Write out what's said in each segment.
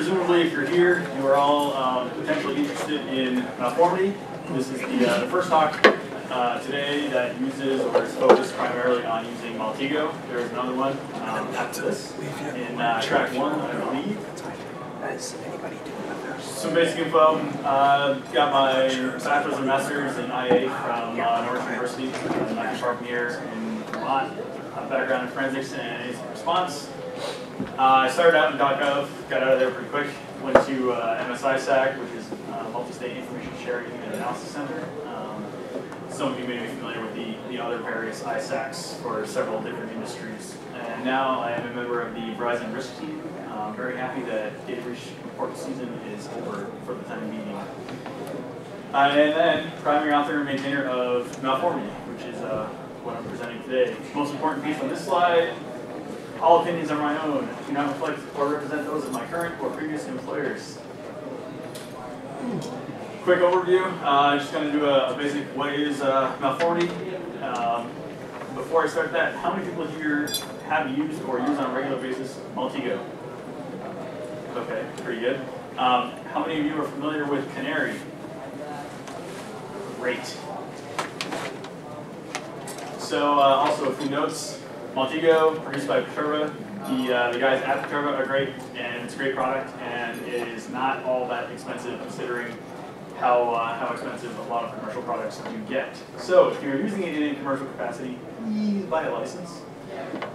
presumably, if you're here, you are all potentially interested in Malformity. This is the first talk today that uses or is focused primarily on using Multigo. There's another one after this in track 1, I believe. Some basic info. Got my bachelor's and master's in IA from Norwich University, from here in Vermont. Background in forensics and incident response. I started out in .gov, got out of there pretty quick. Went to MSISAC, which is Multi-State Information Sharing and Analysis Center. Some of you may be familiar with the other various ISACs for several different industries. And now I am a member of the Verizon Risk Team. I'm very happy that data breach report season is over for the time being. And then primary author and maintainer of Malformity, which is what I'm presenting today. Most important piece on this slide: all opinions are my own, do not reflect or represent those of my current or previous employers. Quick overview, just going to do a basic what is Malformity. Before I start that, how many people here have used or use on a regular basis Multigo? Okay, pretty good. How many of you are familiar with Canary? Great. So also a few notes. Multigo, produced by Peter. The guys at Peter are great, and it's a great product, and it is not all that expensive considering how expensive a lot of commercial products do get. So if you're using it in a commercial capacity, please buy a license.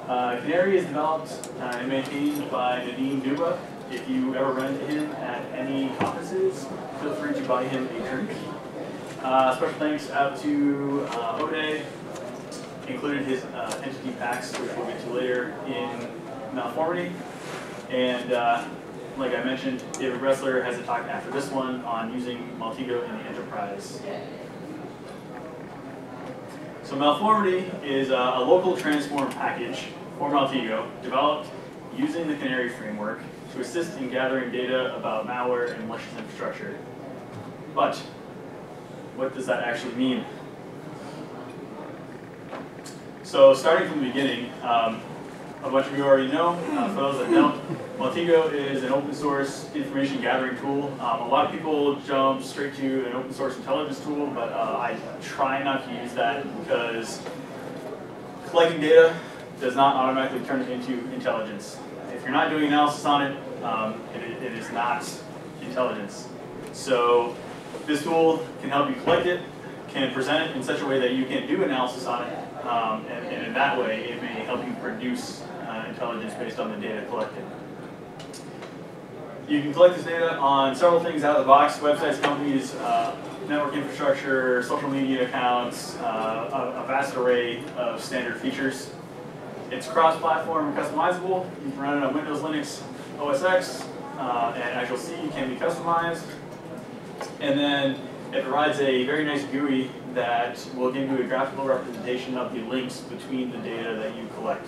Canary is developed and maintained by Nadeem Duba. If you ever run into him at any conferences, feel free to buy him a drink. Special thanks out to Ode. Included his entity packs, which we'll get to later in Malformity. And like I mentioned, David Bressler has a talk after this one on using Multigo in the enterprise. So Malformity is a local transform package for Multigo developed using the Canary framework to assist in gathering data about malware and malicious infrastructure. But what does that actually mean? So starting from the beginning, a bunch of you already know. For those that don't, Multigo is an open source information gathering tool. A lot of people jump straight to an open source intelligence tool, but I try not to use that because collecting data does not automatically turn it into intelligence. If you're not doing analysis on it, it is not intelligence. So this tool can help you collect it, can present it in such a way that you can do analysis on it, and in that way it may help you produce intelligence based on the data collected. You can collect this data on several things out of the box: websites, companies, network infrastructure, social media accounts, a vast array of standard features. It's cross-platform and customizable. You can run it on Windows, Linux, OS X, and Actual C can be customized. And then it provides a very nice GUI that will give you a graphical representation of the links between the data that you collect.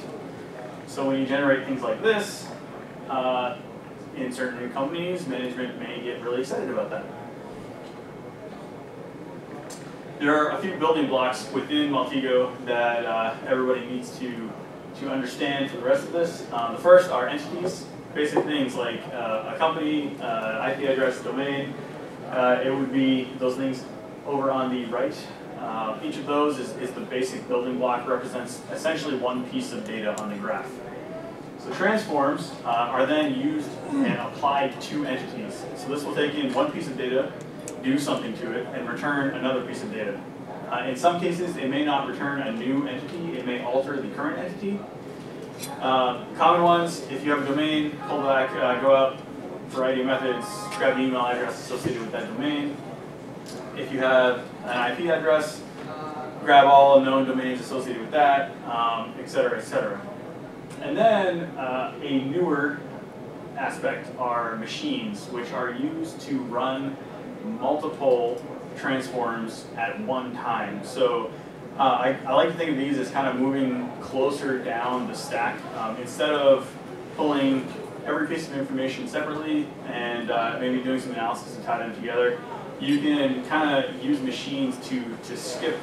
So when you generate things like this, in certain companies, management may get really excited about that. There are a few building blocks within Multigo that everybody needs to understand for the rest of this. The first are entities, basic things like a company, IP address, domain. It would be those things over on the right. Each of those is the basic building block, represents essentially one piece of data on the graph. So transforms are then used and applied to entities. So this will take in one piece of data, do something to it, and return another piece of data. In some cases, it may not return a new entity, it may alter the current entity. Common ones: if you have a domain, pull back, go out, variety of methods, grab the email address associated with that domain. If you have an IP address, grab all known domains associated with that, et cetera, et cetera. And then a newer aspect are machines, which are used to run multiple transforms at one time. So I like to think of these as kind of moving closer down the stack. Instead of pulling every piece of information separately and maybe doing some analysis to tie them together, you can kind of use machines to skip,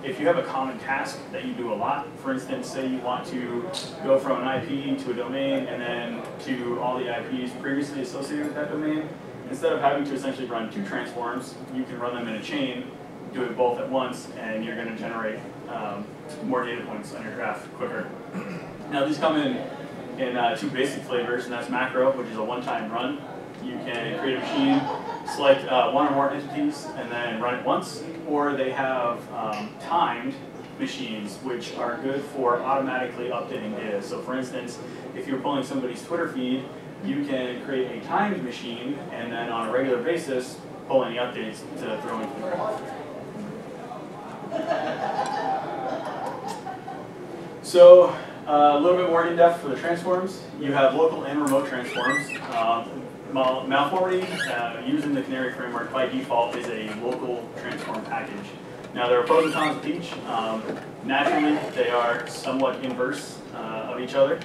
if you have a common task that you do a lot, for instance, say you want to go from an IP to a domain and then to all the IPs previously associated with that domain, instead of having to essentially run 2 transforms, you can run them in a chain, do it both at once, and you're going to generate more data points on your graph quicker. Now these come in 2 basic flavors, and that's macro, which is a one-time run. You can create a machine, select one or more entities, and then run it once. Or they have timed machines, which are good for automatically updating data. So for instance, if you're pulling somebody's Twitter feed, you can create a timed machine, and then on a regular basis, pull any updates to throw into the graph. So a little bit more in-depth for the transforms. You have local and remote transforms. Malformity, using the Canary framework by default, is a local transform package. Now there are pros and cons of each. Naturally, they are somewhat inverse of each other.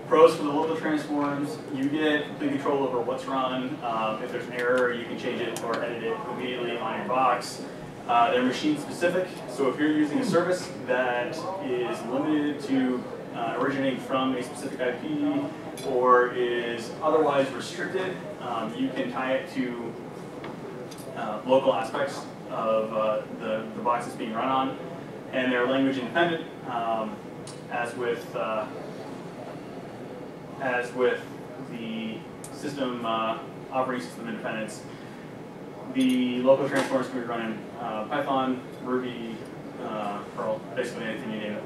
Pros for the local transforms, you get complete control over what's run. If there's an error, you can change it or edit it immediately on your box. They're machine specific, so if you're using a service that is limited to originating from a specific IP or is otherwise restricted, you can tie it to local aspects of the box it's being run on, and they're language independent, as with the system operating system independence. The local transforms can be run in Python, Ruby, Perl, basically anything you name it.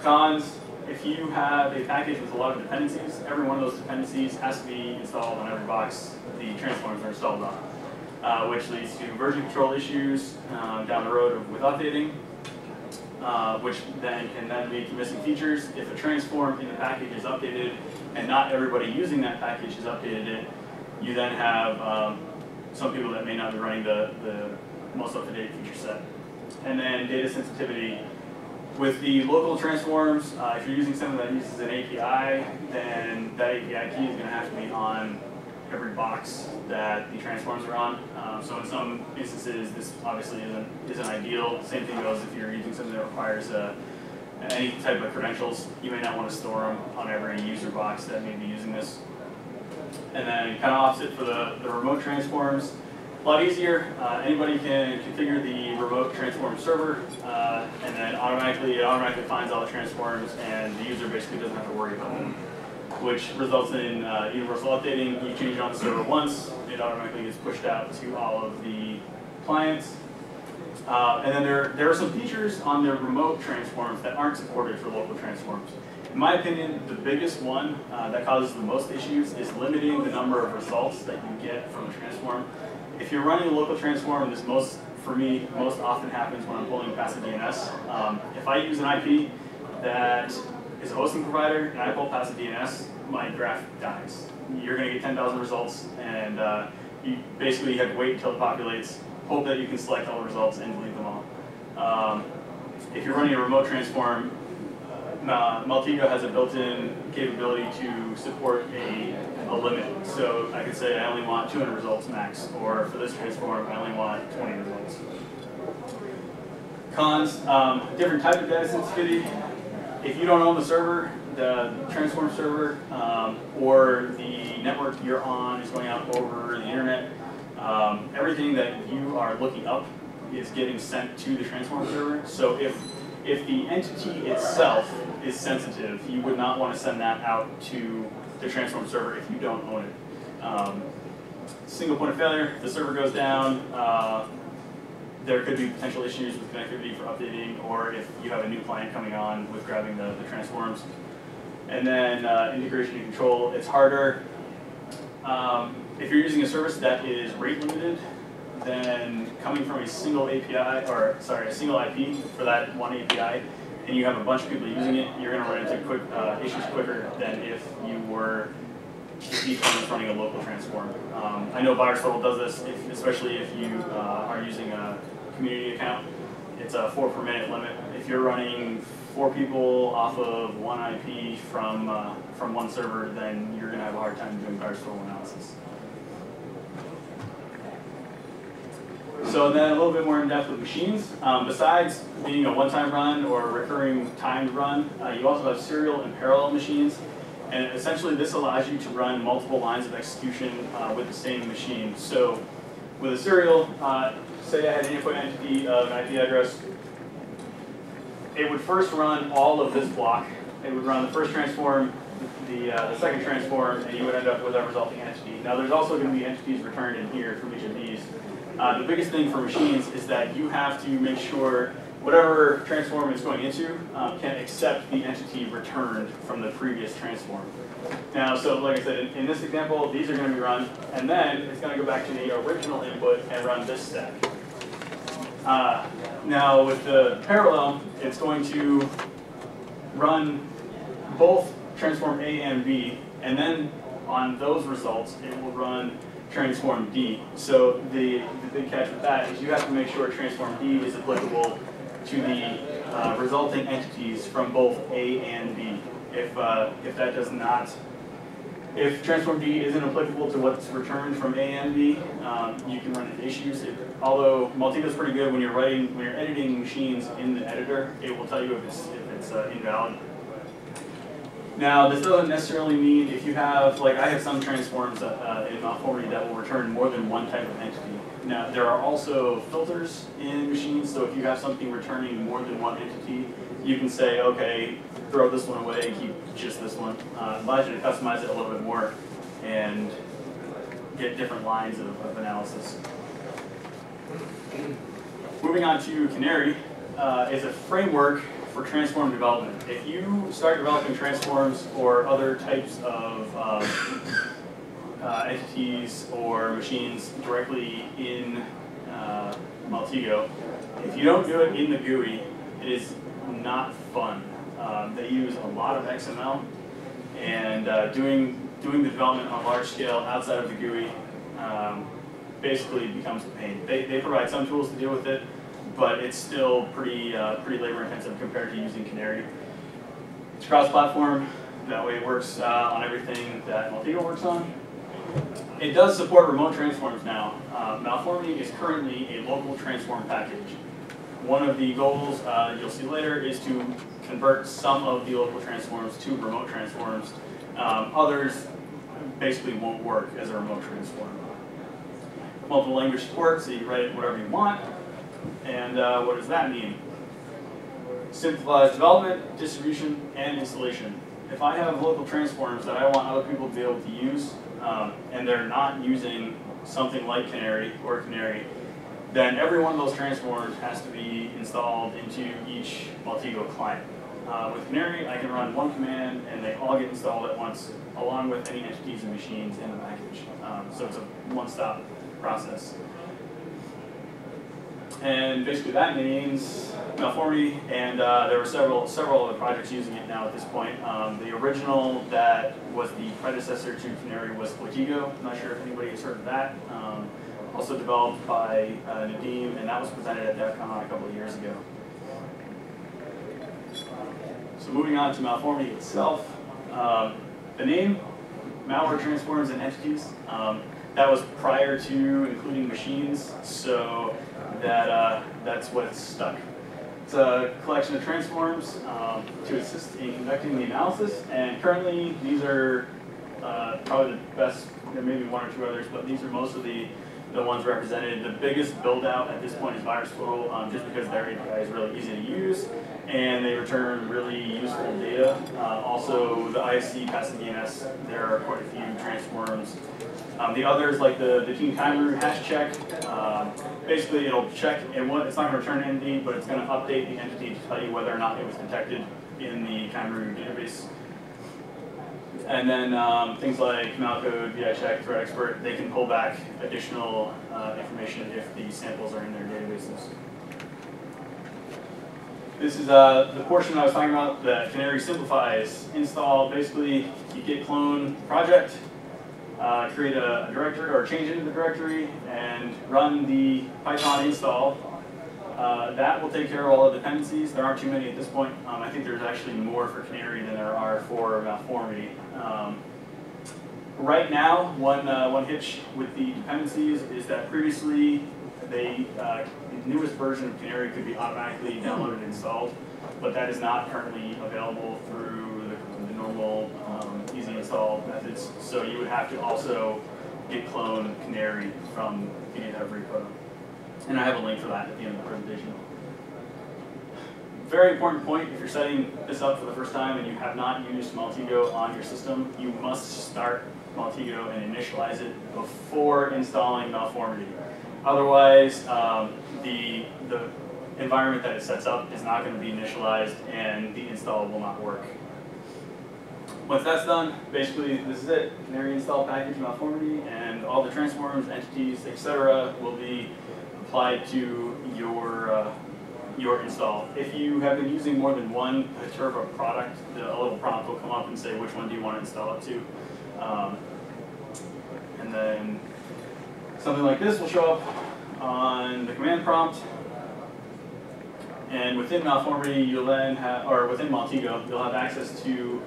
Cons: if you have a package with a lot of dependencies, every one of those dependencies has to be installed on every box the transforms are installed on, which leads to version control issues down the road with updating, which then can lead to missing features. If a transform in the package is updated and not everybody using that package has updated it, you then have some people that may not be running the most up-to-date feature set. And then data sensitivity. With the local transforms, if you're using something that uses an API, then that API key is going to have to be on every box that the transforms are on. So in some instances, this obviously isn't ideal. Same thing goes if you're using something that requires any type of credentials. You may not want to store them on every user box that may be using this. And then kind of opposite for the remote transforms. A lot easier. Anybody can configure the remote transform server, and then it automatically finds all the transforms, and the user basically doesn't have to worry about them, which results in universal updating. You change it on the server once, it automatically gets pushed out to all of the clients. And then there are some features on the remote transforms that aren't supported for local transforms. In my opinion, the biggest one that causes the most issues is limiting the number of results that you get from a transform. If you're running a local transform, this for me, most often happens when I'm pulling passive DNS. If I use an IP that is a hosting provider and I pull passive DNS, my graph dies. You're going to get 10,000 results, and you basically have to wait until it populates, hope that you can select all the results and delete them all. If you're running a remote transform, Multigo has a built-in capability to support a limit. So I could say I only want 200 results max, or for this transform, I only want 20 results. Cons: different type of data sensitivity. If you don't own the server, the transform server, or the network you're on is going out over the internet, everything that you are looking up is getting sent to the transform server. So if the entity itself is sensitive, you would not want to send that out to the transform server if you don't own it. Single point of failure: if the server goes down, there could be potential issues with connectivity for updating, or if you have a new client coming on with grabbing the transforms. And then integration and control, it's harder. If you're using a service that is rate limited, then coming from a single API, or sorry, a single IP for that one API, and you have a bunch of people using it, you're going to run into issues quicker than if each one was running a local transform. I know VirusTotal does this, especially if you are using a community account. It's a 4 per minute limit. If you're running 4 people off of one IP from one server, then you're going to have a hard time doing VirusTotal analysis. So then a little bit more in depth with machines. Besides being a one-time run or a recurring timed run, you also have serial and parallel machines. And essentially this allows you to run multiple lines of execution with the same machine. So with a serial, say I had an input entity of an IP address, it would first run all of this block. It would run the first transform, the second transform, and you would end up with a resulting entity. Now there's also going to be entities returned in here from each of these. The biggest thing for machines is that you have to make sure whatever transform it's going into can accept the entity returned from the previous transform. Now, so like I said, in this example, these are going to be run, and then it's going to go back to the original input and run this stack. Now, with the parallel, it's going to run both transform A and B, and then on those results, it will run transform D. So the big catch with that is you have to make sure transform D is applicable to the resulting entities from both A and B. If that does not, if transform D isn't applicable to what's returned from A and B, you can run into issues. Although Multigo is pretty good when you're editing machines in the editor, it will tell you if it's invalid. Now, this doesn't necessarily mean if you have, like I have some transforms in Malformity that will return more than one type of entity. Now, there are also filters in machines, so if you have something returning more than one entity, you can say, okay, throw this one away, keep just this one. It allows you to customize it a little bit more and get different lines of analysis. Moving on to Canary is a framework for transform development. If you start developing transforms or other types of entities or machines directly in Multigo, if you don't do it in the GUI, it is not fun. They use a lot of XML, and doing the development on a large scale outside of the GUI basically becomes a pain. They provide some tools to deal with it, but it's still pretty labor intensive compared to using Canary. It's cross-platform, that way it works on everything that Multigo works on. It does support remote transforms now. Malformity is currently a local transform package. One of the goals you'll see later is to convert some of the local transforms to remote transforms. Others basically won't work as a remote transform. Multiple language support, so you write it whatever you want. And what does that mean? Simplifies development, distribution, and installation. If I have local transforms that I want other people to be able to use, and they're not using something like Canary or Canary, then every one of those transforms has to be installed into each Multigo client. With Canary, I can run one command and they all get installed at once, along with any entities and machines in the package. So it's a one-stop process. And basically that means Malformity, and there were several other projects using it now at this point. The original that was the predecessor to Canary was Multigo. I'm not sure if anybody has heard of that. Also developed by Nadeem, and that was presented at DevCon a couple of years ago. So moving on to Malformity itself, the name, Malware Transforms and Entities, that was prior to including machines, so that's what's stuck. It's a collection of transforms to assist in conducting the analysis, and currently these are probably the best. There may be one or two others, but these are most of the ones represented. The biggest build out at this point is VirusTotal, just because their API is really easy to use, and they return really useful data. Also, the ISC passing DNS, there are quite a few transforms. The others, like the team timer hash check, basically it'll check, and it's not going to return an entity, but it's going to update the entity to tell you whether or not it was detected in the timer database. And then things like malcode, VI check, threat expert, they can pull back additional information if the samples are in their databases. This is the portion I was talking about that Canary simplifies. Install, basically, you git clone project, create a directory or change into the directory, and run the Python install. That will take care of all the dependencies. There aren't too many at this point. I think there's actually more for Canary than there are for Malformity. Right now, one hitch with the dependencies is that previously the newest version of Canary could be automatically downloaded and installed, but that is not currently available through the normal easy install methods. So you would have to also git clone Canary from the GitHub repo. And I have a link for that at the end of the presentation. Very important point, if you're setting this up for the first time and you have not used Multigo on your system, you must start Multigo and initialize it before installing Malformity. Otherwise, the environment that it sets up is not going to be initialized and the install will not work. Once that's done, basically this is it. Canary install package Malformity, and all the transforms, entities, etc. will be applied to your install. If you have been using more than one Turbo product, a little prompt will come up and say which one do you want to install it to. And then something like this will show up on the command prompt. And within Malformity, you'll then have, or within Multigo, you'll have access to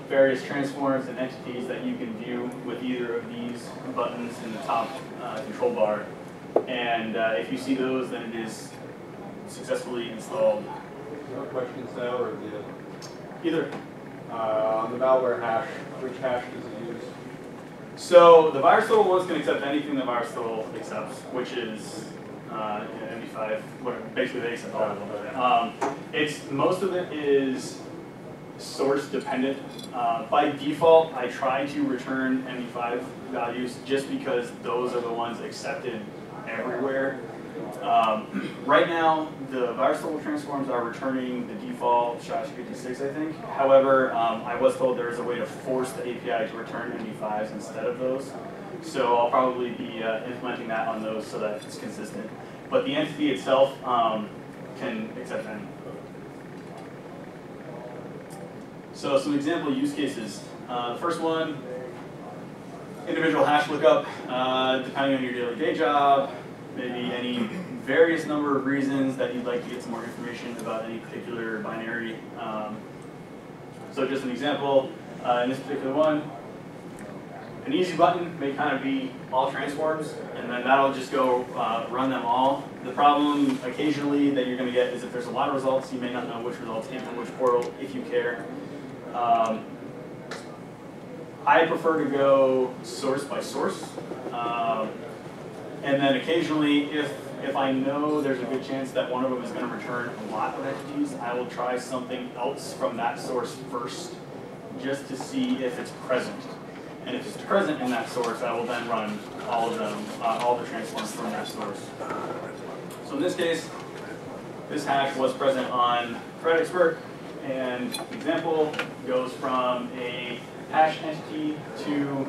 various transforms and entities that you can view with either of these buttons in the top control bar. And if you see those, then it is successfully installed. No questions now, or the Either. On the malware hash, which hash does it use? So the VirusTotal ones can accept anything the VirusTotal accepts, which is MD5. Basically, they accept all of them. Most of it is source dependent. By default, I try to return MD5 values just because those are the ones accepted everywhere. Right now, the VirusTotal transforms are returning the default /56, I think. However, I was told there is a way to force the API to return MD5s instead of those. So I'll probably be implementing that on those so that it's consistent. But the entity itself can accept any. So some example use cases. The first one, individual hash lookup, depending on your daily day job, maybe any various number of reasons that you'd like to get some more information about any particular binary. So just an example, in this particular one, an easy button may kind of be all transforms, and then that'll just go run them all. The problem occasionally that you're going to get is if there's a lot of results, you may not know which results came from which portal, if you care. I prefer to go source by source. And then occasionally, if I know there's a good chance that one of them is going to return a lot of entities, I will try something else from that source first, just to see if it's present. And if it's present in that source, I will then run all of them, all the transforms from that source. So in this case, this hash was present on ThreadExpert, and the example goes from a hash entity to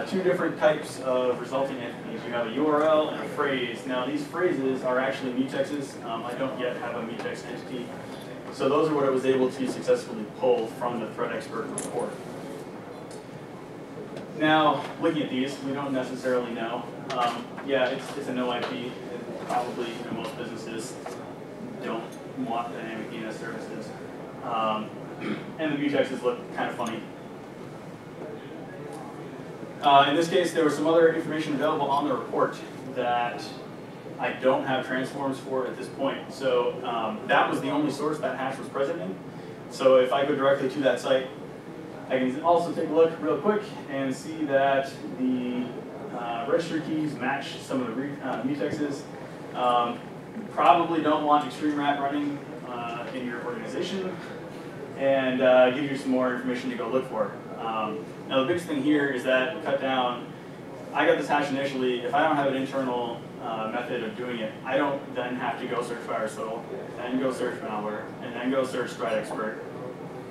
two different types of resulting entities. You have a URL and a phrase. Now these phrases are actually mutexes. I don't yet have a mutex entity. So those are what I was able to successfully pull from the ThreadExpert report. Now, looking at these, we don't necessarily know. Yeah, it's a no IP. And probably most businesses don't want dynamic DNS services. And the mutexes look kind of funny. In this case, there was some other information available on the report that I don't have transforms for at this point. So that was the only source that hash was present in. So if I go directly to that site, I can also take a look real quick and see that the registry keys match some of the mutexes. Probably don't want ExtremeRat running in your organization, and give you some more information to go look for. Now the biggest thing here is that cut down, I got this hash initially. If I don't have an internal method of doing it, I don't then have to go search VirusTotal, then go search malware, and then go search ThreadExpert.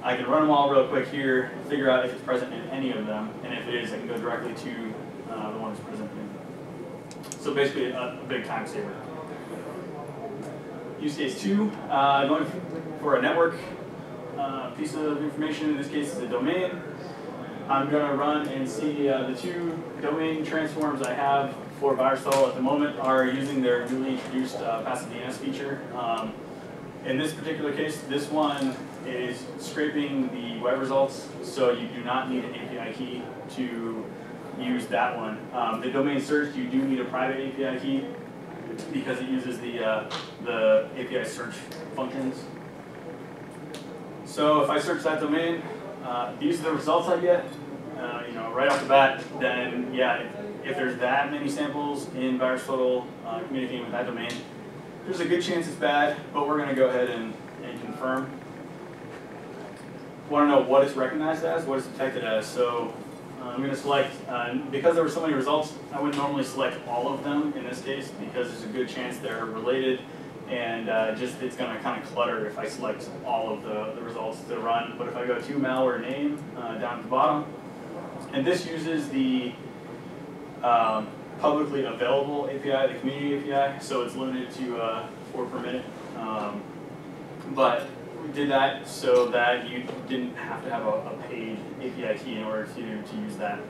I can run them all real quick here, figure out if it's present in any of them, and if it is, I can go directly to the one that's present in. So basically a big time saver. Use case 2, going for a network piece of information. In this case, is a domain. I'm going to run and see the two domain transforms I have for VirusTotal at the moment are using their newly introduced passive DNS feature. In this particular case, this one is scraping the web results, so you do not need an API key to use that one. The domain search, you do need a private API key because it uses the API search functions. So if I search that domain, these are the results I get. Right off the bat, then yeah, if there's that many samples in VirusTotal communicating with that domain, there's a good chance it's bad, but we're going to go ahead and confirm. Want to know what it's recognized as, what it's detected as. So I'm going to select, because there were so many results, I wouldn't normally select all of them in this case because there's a good chance they're related, and it's going to kind of clutter if I select all of the results to run. But if I go to malware name down at the bottom, and this uses the publicly available API, the community API, so it's limited to 4 per minute. But we did that so that you didn't have to have a paid API key in order to use that.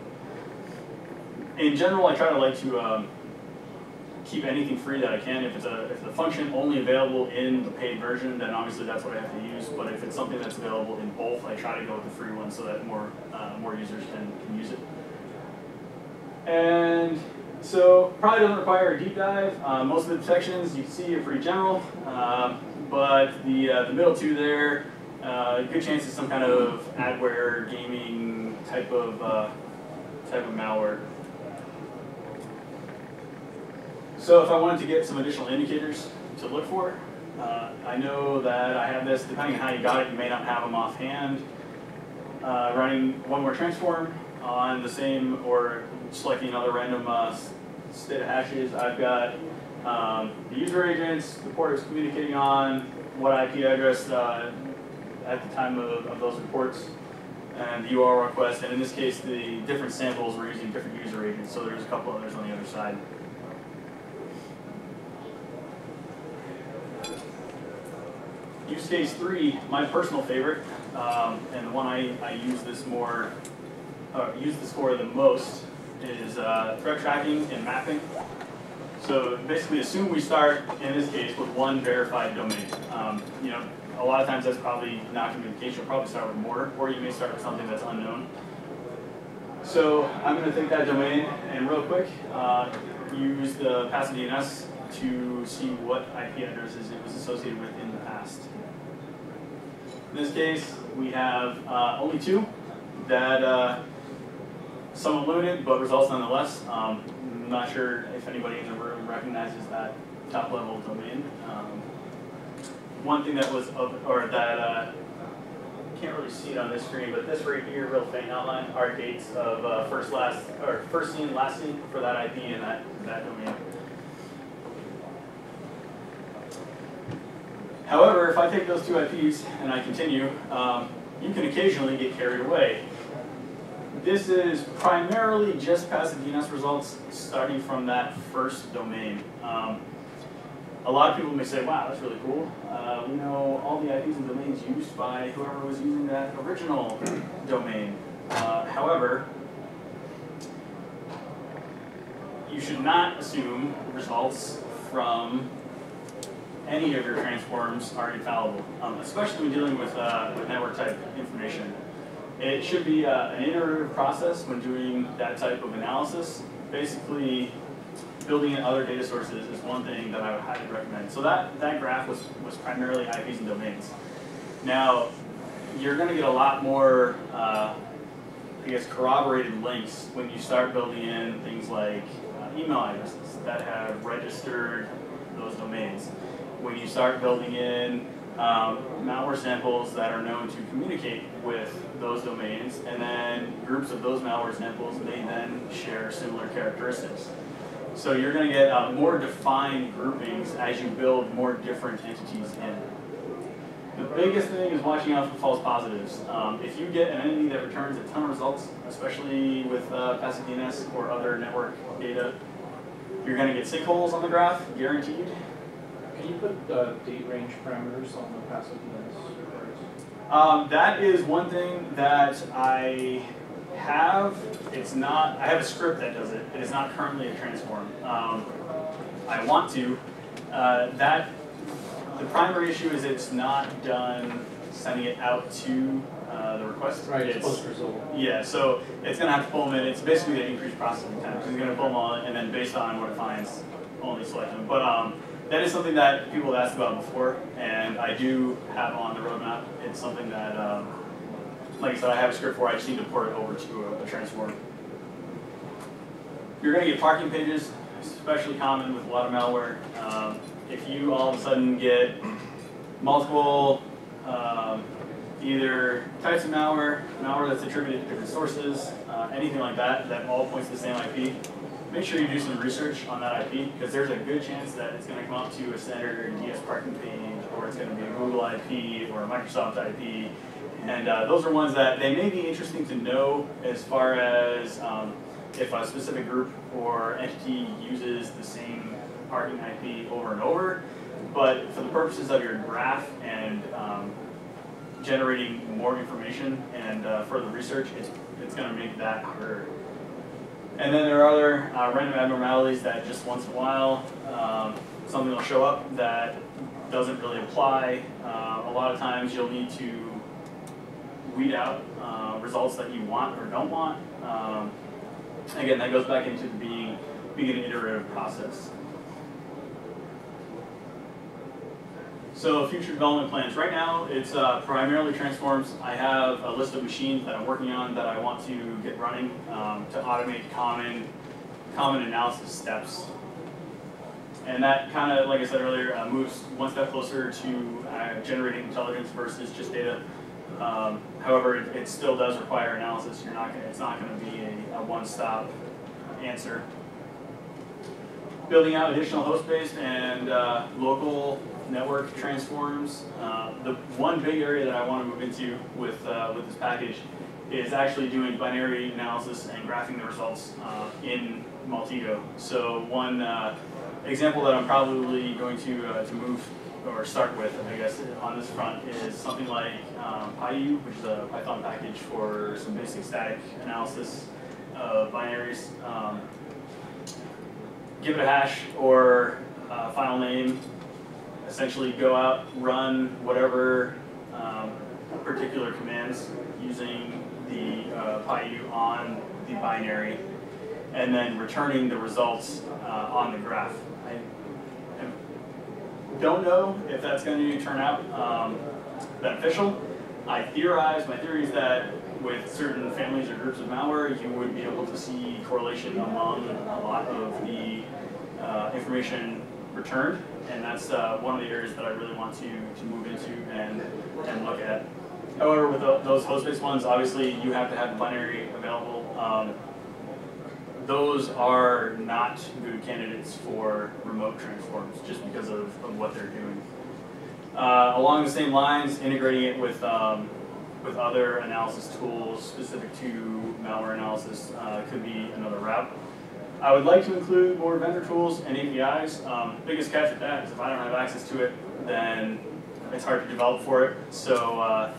In general, I try to like to keep anything free that I can. If the function only available in the paid version, then obviously that's what I have to use. But if it's something that's available in both, I try to go with the free one so that more users can use it. And so probably doesn't require a deep dive. Most of the detections you can see are pretty general, but the middle two there, good chance it's some kind of adware gaming type of malware. So if I wanted to get some additional indicators to look for, I know that I have this. Depending on how you got it, you may not have them offhand. Running one more transform on the same, or selecting another random state of hashes. I've got the user agents, the port it's communicating on, what IP address at the time of those reports, and the URL request. And in this case, the different samples were using different user agents, so there's a couple others on the other side. Use case 3, my personal favorite, and the one I use this for the most, is threat tracking and mapping. So basically, assume we start in this case with one verified domain. A lot of times that's probably not communication. You'll probably start with more, or you may start with something that's unknown. So I'm going to take that domain and real quick use the passive DNS to see what IP addresses it was associated with in the past. In this case, we have only 2 that somewhat limited, but results nonetheless. I'm not sure if anybody in the room recognizes that top level domain. One thing that was can't really see it on this screen, but this right here, real faint outline, are dates of first seen, last seen for that IP and that domain. However, if I take those 2 IPs and I continue, you can occasionally get carried away. This is primarily just passive DNS results starting from that first domain. A lot of people may say, wow, that's really cool. We know all the IPs and domains used by whoever was using that original domain. However, you should not assume results from any of your transforms are infallible, especially when dealing with network type information. It should be an iterative process when doing that type of analysis. Basically, building in other data sources is one thing that I would highly recommend. So that graph was primarily IPs and domains. Now, you're going to get a lot more, corroborated links when you start building in things like email addresses that have registered those domains. When you start building in malware samples that are known to communicate with those domains, and then groups of those malware samples may then share similar characteristics. So you're going to get more defined groupings as you build more different entities in. The biggest thing is watching out for false positives. If you get an entity that returns a ton of results, especially with passive DNS or other network data, you're going to get sinkholes on the graph, guaranteed. Can you put date range parameters on the passive DNS? That is one thing that I have. I have a script that does it. It is not currently a transform. I want to. The primary issue is it's not done sending it out to the request. Right, it's post result. Yeah, so it's going to have to pull them in. It's basically the increased processing time. So it's going to pull them all in, and then based on what it finds, only select them. But that is something that people have asked about before, and I do have on the roadmap. It's something that, like I said, I have a script for. I just need to port it over to a transform. You're going to get parking pages, especially common with a lot of malware. If you all of a sudden get multiple either types of malware that's attributed to different sources, anything like that, that all points to the same IP, make sure you do some research on that IP, because there's a good chance that it's going to come up to a standard DS parking page, or it's going to be a Google IP or a Microsoft IP. And those are ones that they may be interesting to know as far as if a specific group or entity uses the same parking IP over and over. But for the purposes of your graph and generating more information and further research, it's going to make that harder. And then there are other random abnormalities that just once in a while something will show up that doesn't really apply. A lot of times you'll need to weed out results that you want or don't want. Again, that goes back into being an iterative process. So future development plans. Right now, it's primarily transforms. I have a list of machines that I'm working on that I want to get running to automate common analysis steps. And that kind of, like I said earlier, moves one step closer to generating intelligence versus just data. However, it still does require analysis. It's not going to be a one-stop answer. Building out additional host-based and local network transforms. The one big area that I want to move into with this package is actually doing binary analysis and graphing the results in Multigo. So one example that I'm probably going to move or start with, I guess, on this front is something like PyU, which is a Python package for some basic static analysis of binaries. Give it a hash or file name. Essentially go out, run whatever particular commands using the PyU on the binary, and then returning the results on the graph. I don't know if that's going to turn out beneficial. My theory is that with certain families or groups of malware, you would be able to see correlation among a lot of the information returned, and that's one of the areas that I really want to move into and look at. However, with those host-based ones, obviously you have to have the binary available. Those are not good candidates for remote transforms just because of what they're doing. Along the same lines, integrating it with other analysis tools specific to malware analysis could be another route. I would like to include more vendor tools and APIs. Biggest catch with that is if I don't have access to it, then it's hard to develop for it. So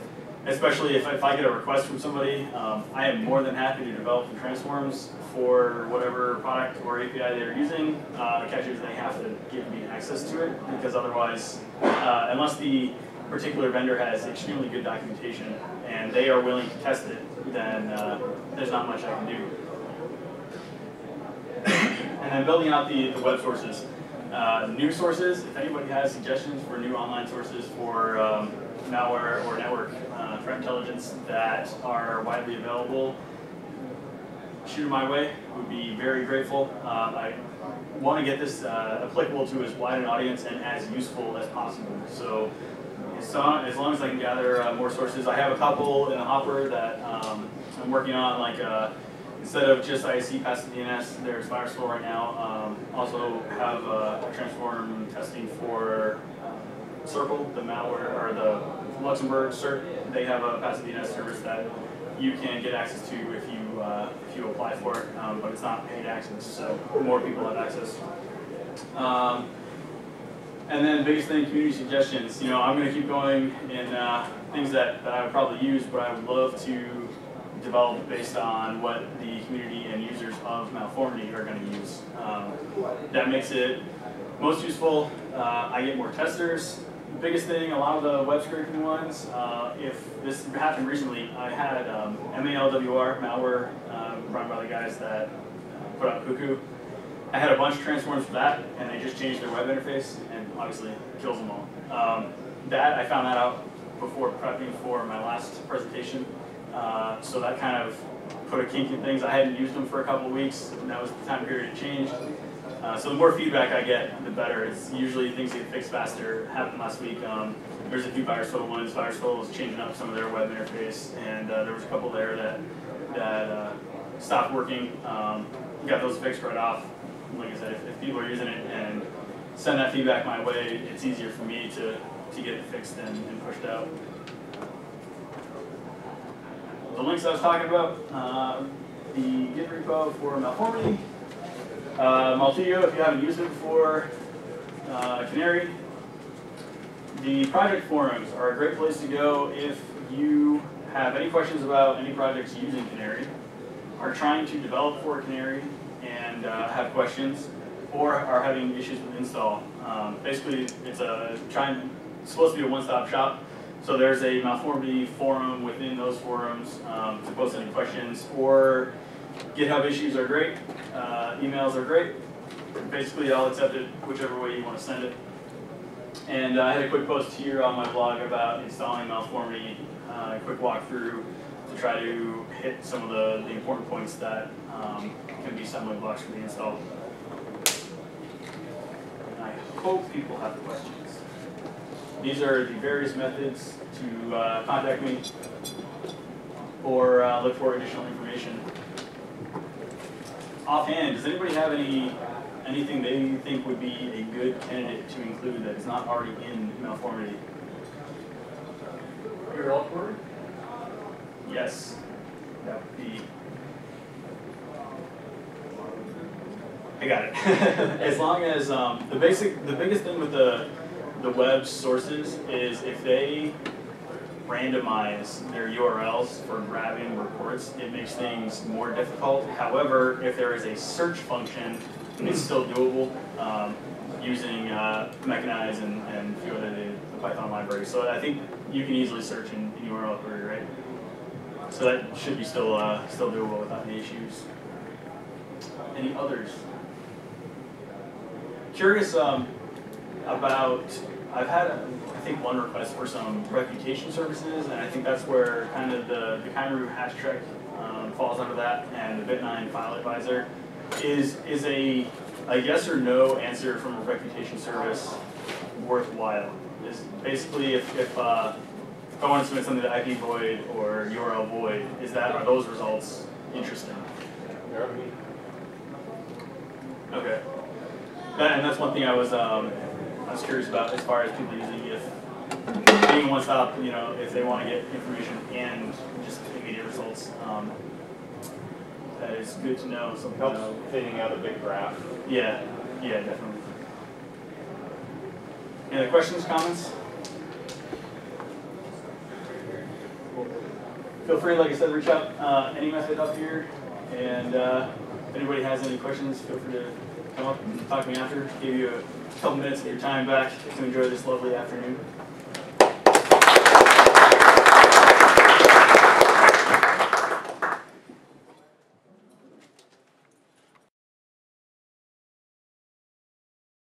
especially if I get a request from somebody, I am more than happy to develop the transforms for whatever product or API they're using. The catch is they have to give me access to it, because otherwise, unless the particular vendor has extremely good documentation and they are willing to test it, then there's not much I can do. And then building out the web sources. New sources, if anybody has suggestions for new online sources for malware or network threat intelligence that are widely available, shoot them my way. Would be very grateful. I want to get this applicable to as wide an audience and as useful as possible. So as long as I can gather more sources, I have a couple in the hopper that I'm working on, like instead of just ISC passive DNS, there's Firestore right now. Also have a transform testing for Circle, the malware, or the Luxembourg cert. They have a passive DNS service that you can get access to if you apply for it, but it's not paid access, so more people have access. And then biggest thing, community suggestions. You know, I'm going to keep going in things that I would probably use, but I would love to develop based on what the community and users of Malformity are going to use. That makes it most useful. I get more testers. the biggest thing, a lot of the web scraping ones, if this happened recently, I had MALWR, malware, run by the guys that put out Cuckoo. I had a bunch of transforms for that, and they just changed their web interface, and obviously kills them all. That, I found that out before prepping for my last presentation, so that kind of put a kink in things. I hadn't used them for a couple of weeks, and that was the time period it changed. So the more feedback I get, the better. It's usually things get fixed faster. Happened last week. There's a few VirusTotal ones. VirusTotal was changing up some of their web interface, and there was a couple there that stopped working. Got those fixed right off. Like I said, if people are using it and send that feedback my way, it's easier for me to get it fixed and pushed out. The links I was talking about, the Git repo for Malformity, Multigo if you haven't used it before, Canary. The project forums are a great place to go if you have any questions about any projects using Canary, are trying to develop for Canary and have questions, or are having issues with install. Basically, it's supposed to be a one-stop shop. So there's a Malformity forum within those forums to post any questions, or GitHub issues are great, emails are great. Basically, I'll accept it whichever way you want to send it. And I had a quick post here on my blog about installing Malformity, a quick walkthrough to try to hit some of the important points that can be stumbling blocks for the install. And I hope people have questions. These are the various methods to contact me or look for additional information. Offhand, does anybody have anything they think would be a good candidate to include that is not already in Malformity? URL query? Yes, that would be. I got it. As long as the biggest thing with the web sources is if they randomize their URLs for grabbing reports, it makes things more difficult. However, if there is a search function, it's still doable using Mechanize and a few other the Python libraries. So I think you can easily search in URL query, right? So that should be still doable without any issues. Any others? Curious about. I've had, I think, one request for some reputation services, and I think that's where kind of the Kaimaru hash check falls under that, and the Bit9 file advisor is a yes or no answer from a reputation service worthwhile. Is basically if I want to submit something to IP void or URL void, are those results interesting? Okay, and that's one thing I was curious about as far as people using if being one stop, if they want to get information and just immediate results. That is good to know. Something helps thinning out a big graph. Yeah, definitely. Any other questions, comments? Feel free, like I said, reach out any method up here, and if anybody has any questions, feel free to come up and talk to me after. Give you a couple minutes of your time back to enjoy this lovely afternoon.